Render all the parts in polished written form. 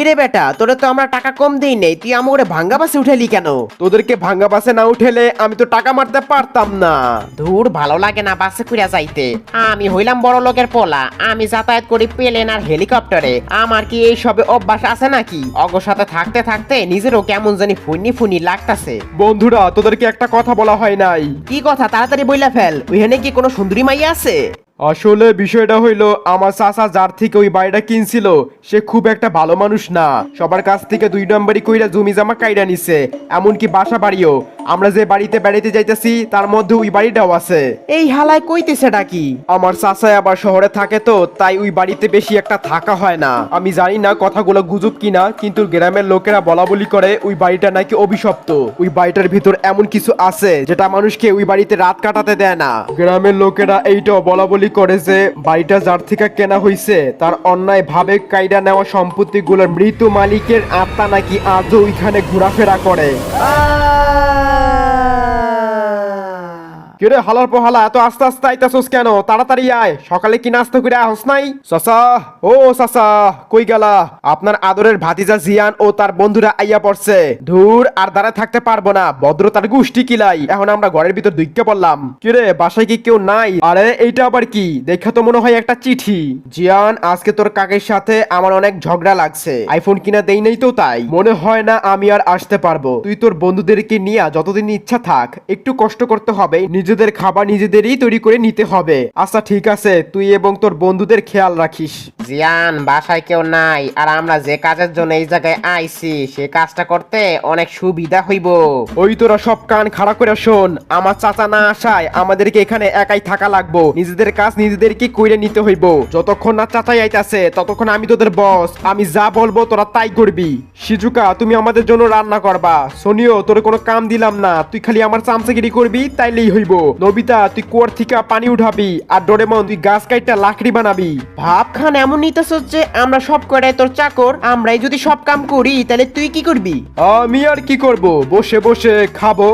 কিরে বেটা, তোরে তো আমরা টাকা কম দেই নেই, তুই আমাকে ভাঙ্গা বাসে উঠালি কেন? তোদেরকে ভাঙ্গা বাসে না উঠেলে আমি তো টাকা মারতে পারতাম না। ধুর, ভালো লাগে না বাসে কইরা যাইতে। আমি হইলাম বড় লোকের পোলা, আমি যাতায়াত করি প্লেন আর হেলিকপ্টারে। আমার কি এই সবে অভ্যাস আছে নাকি? অগর সাথে থাকতে থাকতে নিজেরও কেমন জানি ফুনি ফুনি লাগতাছে। বন্ধুরা, তোদেরকে একটা কথা বলা হয় নাই। কি কথা? তাড়াতাড়ি বইলা ফেল। ওইখানে কি কোনো সুন্দরী মাইয়া আছে? আসলে বিষয়টা হইলো, আমার চাচা যার থেকে ওই বাড়িটা কিনছিল সে খুব একটা ভালো মানুষ না। সবার কাছ থেকে 2 নম্বরই কইরা জমি জামা কাইরা নিছে, এমনকি বাসা বাড়িও। আমরা যে বাড়িতে বেড়াইতে যাইতেছি তার মধ্যে ওই বাড়িটাও আছে। এই হালায় কইতেছেটা কি? আমার চাচাই আবার শহরে থাকে তো, তাই ওই বাড়িতে বেশি একটা থাকা হয় না। আমি জানি না কথাগুলো গুজব কিনা, কিন্তু গ্রামের লোকেরা বলা বলি করে ওই বাড়িটা নাকি অভিশপ্ত। ওই বাড়িটার ভিতর এমন কিছু আছে যেটা মানুষকে ওই বাড়িতে রাত কাটাতে দেয় না। গ্রামের লোকেরা এইটাও বলা বলি করে যে বাড়িটা যার থেকে কেনা হইছে তার অন্যায় ভাবে কাইরা নেওয়া সম্পত্তিগুলোর মৃত মালিকের আত্মা নাকি আজও ওইখানে ঘোরাফেরা করে। কিরে হালার পোহালা, এত আস্তে আস্তে আইতাছস কেন? তাড়াতাড়ি আয়, সকালে কি নাস্তা করে আহস নাই? চাচা, ও চাচা, কই গেলা? আপনার আদরের ভাতিজা জিয়ান ও তার বন্ধুরা আইয়া পড়ছে। ধুর, আর দাঁড়ায় থাকতে পারবো না, ভদ্রতার গোষ্ঠী কিলাই। এখন আমরা ঘরের ভিতর ঢুকে পড়লাম। কিরে, বাসায় কি কেউ নাই? আরে এইটা আবার কি? দেখা তো মনে হয় একটা চিঠি। জিয়ান, আজকে তোর কাকের সাথে আমার অনেক ঝগড়া লাগছে। আইফোন কিনা দেই নাই তো, তাই মনে হয় না আমি আর আসতে পারবো। তুই তোর বন্ধুদেরকে নিয়ে যতদিন ইচ্ছা থাক, একটু কষ্ট করতে হবে, নিজেদের খাবার নিজেদেরই তৈরি করে নিতে হবে। আচ্ছা ঠিক আছে, তুই এবং তোর বন্ধুদের খেয়াল রাখিস। জিয়ান, বাসায় কেউ নাই, আর আমরা যে কাজের জন্য এই জায়গায় আইছি সে কাজটা করতে অনেক সুবিধা হইব। ওই তোরা সব কান খাড়া করে শোন, আমার চাচা না আসায় আমাদেরকে এখানে একাই থাকা লাগবো। নিজেদের কাজ নিজেদেরকে কইরে নিতে হইব। যতক্ষণ না চাচাই আইতাছে ততক্ষণ আমি তোদের বস, আমি যা বলবো তোরা তাই করবি। শিজুকা, তুমি আমাদের জন্য রান্না করবা। সোনিও, তোর কোনো কাম দিলাম না, তুই খালি আমার চামচাগিরি করবি, তাইলেই হইব। নবিতা, তুই কুয়ার থেকে পানি উঠাবি, আর ডোরেমন তুই গাছ কাইটা লাকড়ি বানাবি। ভাব খান এমন নিতেছ যে আমরা সব কটাই তোর চাকর। আমরাই যদি সব কাম করি তাহলে তুই কি করবি? আমি আর কি করব, বসে বসে খাবো।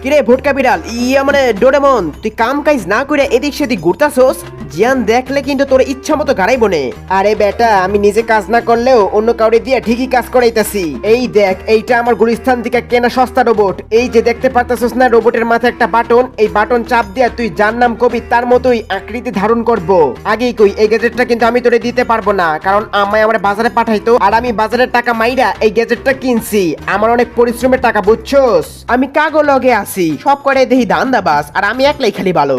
কিরে ভোটকা বিড়াল, মানে ডোরেমন, তুই কাম কাজ না করে এদিক সেদিক ঘুরতাছস। জিয়ান দেখলে কিন্তু তোর ইচ্ছা মতো গাড়াইব নে। আরে বেটা, আমি নিজে কাজ না করলেও অন্য কাউরে দিয়ে ঠিকই কাজ করাইতাছি। এই দেখ, এইটা আমার গুলিস্তান থেকে কেনা সস্তা রোবট। এই যে দেখতে পারতাছস না, রোবটের মাথায় একটা বাটন, এই বাটন চাপ দিয়া তুই যার নাম কবি তার মতোই আকৃতি ধারণ করব। আগেই কই, এই গ্যাজেটটা কিন্তু আমি তোরে দিতে পারবো না, কারণ আমায় আমার বাজারে পাঠাইতো, আর আমি বাজারের টাকা মাইরা এই গ্যাজেটটা কিনছি। আমার অনেক পরিশ্রমের টাকা, বুঝছস? আমি কাগো লগে আছি, সব করে দেখি ধান্দাবাজ, আর আমি একলাই খালি ভালো।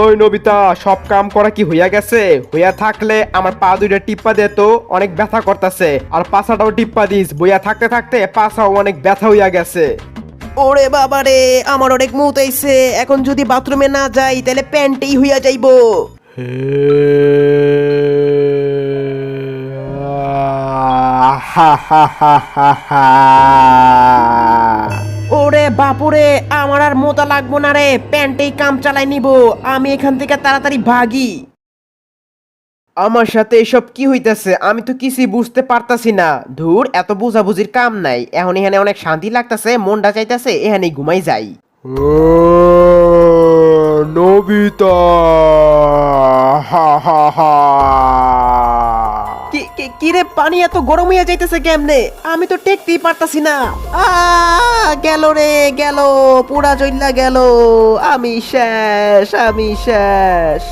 ওই নবিতা, সব কাম করা কি হইয়া গেছে? হইয়া থাকলে আমার পা দুইটা টিপ্পা দে তো, অনেক ব্যথা করতেছে। আর পাছাটাও টিপ্পা দিস, বইয়া থাকতে থাকতে পাছাও অনেক ব্যথা হইয়া গেছে। ওরে বাবা রে, আমার অনেক মুত আইছে। এখন যদি বাথরুমে না যাই তাহলে প্যান্টেই হইয়া যাইবো। ওরে বাপুরে, আমার আর মোতা লাগবো না রে, প্যান্টেই কাম চালাই নিব। আমি এখান থেকে তাড়াতাড়ি ভাগি। আমার সাথে এসব কি হইতাছে? আমি তো কিছুই বুঝতে পারতাছি না। ধুর, এত বুঝাবুঝির কাম নাই। এখন এখানে অনেক শান্তি লাগতাছে, মনটা চাইতাছে এখানেই ঘুমাই যাই। নবিতা, হা হা হা। কিরে, পানি এত গরম হইয়া যাইতেছে কেমনে? আমি তো টেকতেই পারতাছি না। গেল রে, গেল, পুরা জ্বললা গেল। আমি শেষ, আমি শেষ।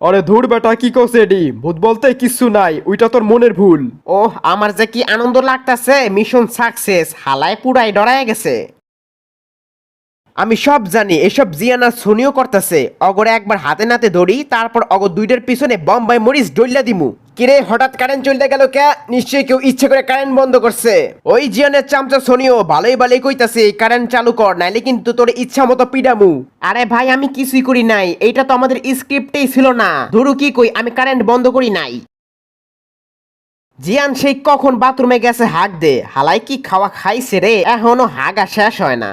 আরে ধুর বেটা, কি কস এডি? ভূত বলতে কিচ্ছু নাই, ওইটা তোর মনের ভুল। ওহ, আমার যে কি আনন্দ লাগতাছে, মিশন সাকসেস। হালায় পুরাই ডরায় গেছে। আমি সব জানি, এসব জিয়ানা সোনিও করতেছে। অগরে একবার হাতে নাতে ধরি, তারপর অগর দুইটার পিছনে বম্বাই মরিচ ডইলা দিমু। কিরে, হঠাৎ কারেন্ট চলতে গেল কে? নিশ্চয়ই কেউ ইচ্ছে করে কারেন্ট বন্ধ করছে। ওই জিয়ানের চামচা সোনিও ভালোই ভালোই কইতাছে কারেন্ট চালু কর, নাইলে কিন্তু তোর ইচ্ছা মতো পিডামু। আরে ভাই, আমি কিছুই করি নাই, এইটা তো আমাদের স্ক্রিপ্টেই ছিল না। ধরু কি কই, আমি কারেন্ট বন্ধ করি নাই। জিয়ান সেই কখন বাথরুমে গেছে হাগ দে। হালাই কি খাওয়া খাইছে রে, এখনো হাগা শেষ হয় না।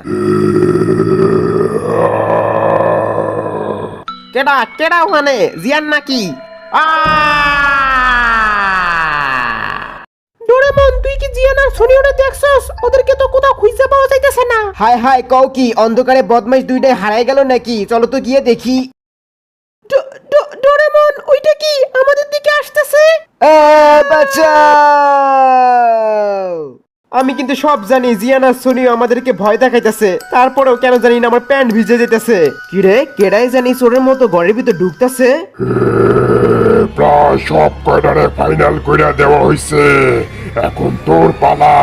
কেডা কেডা ওখানে? জিয়ান নাকি? ডোরেমন, তুই কি জিয়ান আর সোনিওরে দেখছস? ওদেরকে তো কোথাও খুঁজে পাওয়া যাইতেছে না। হায় হায়, কও কি? অন্ধকারে বদমাইশ দুইটাই হারাই গেল নাকি? চলো তো গিয়ে দেখি। ডোরেমন, ওইটা কি আমাদের দিকে আসতেছে? বাঁচাও। আমি কিন্তু সব জানি জিয়ান আর সোনিও আমাদেরকে ভয় দেখাইতেছে, তারপরেও কেন জানি না আমার প্যান্ট ভিজে যেতেছে। কিরে কেডাই জানি চোরের মতো ঘরের ভিতর ঢুকতাছে। প্রায় সব কয়টারে ফাইনাল কইরা দেওয়া হইছে, এখন তোর পালা।